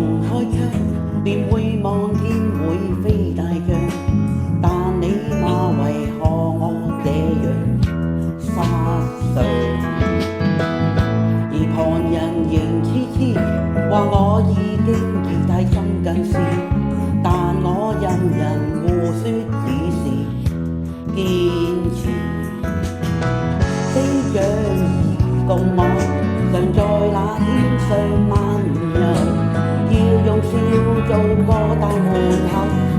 夢開窗，便會望見會飛大象。但你罵為何我這樣失常？而旁人仍痴痴話我已經異態深近視，但我任人胡說只是堅持。飛象共我常在那天上漫遊，要用笑做個大門口，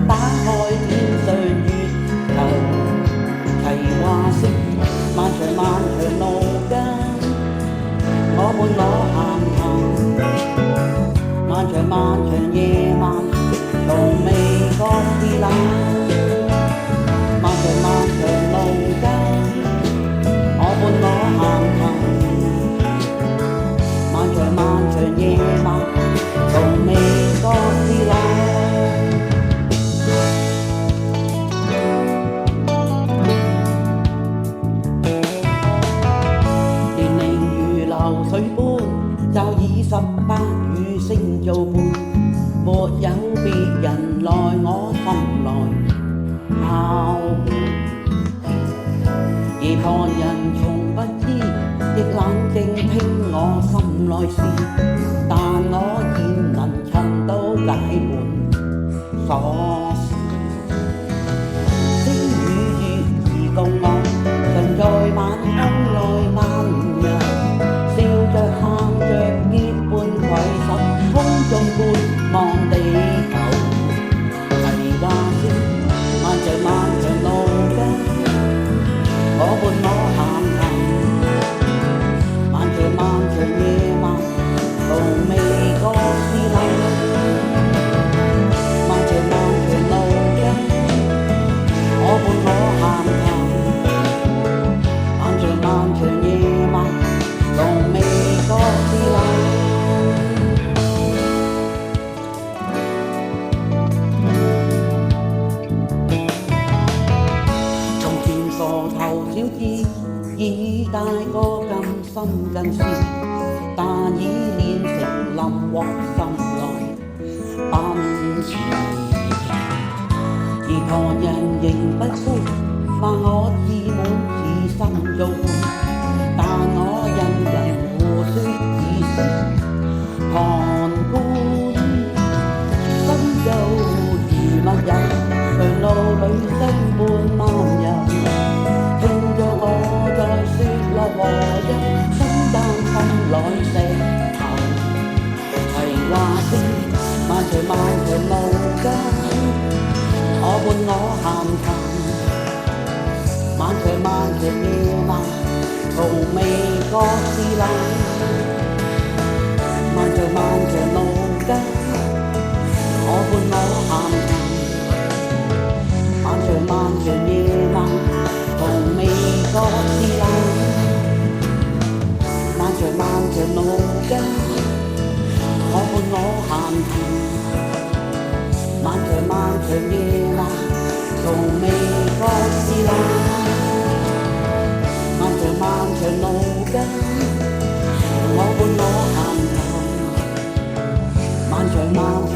打開天上月球。齊話說漫長漫長路間，我伴我閒談，漫長漫長夜晚，從未覺是冷。漫長漫長路間，我伴我閒談，漫長漫長夜晚，從未覺是冷。年齡如流水般，就以18與星做伴，沒有別人來我心內敲門。而旁人從不知，亦冷靜聽我心內事，但我現能尋到解悶鎖匙。星與月兒共我，常在晚空內漫遊，笑着喊着結伴攜手，空中觀望地球。齊話說漫長漫長路間，我伴我閒談，漫長漫長夜晚，從未覺是冷。漫長漫長路間，我伴我閒談，漫長漫長夜晚，從未覺是冷。小智已大個咁深近視，但已練成臨獲心內奔馳。而旁人仍不歡，罵我自滿自心做伴，但我任人胡說只是旁觀。心就如密友，長路裏相伴漫遊，和一心擔心來石頭。齊話說漫長漫長路間，我伴我閒談，漫長漫長夜晚，從未覺是冷。漫長漫長路間，我伴我閒談，漫長漫長夜晚，從未覺是冷。漫長漫長路間，我伴我閒談，漫長漫長夜晚，從未覺是冷。漫長漫長路間，我伴我閒談，漫長漫長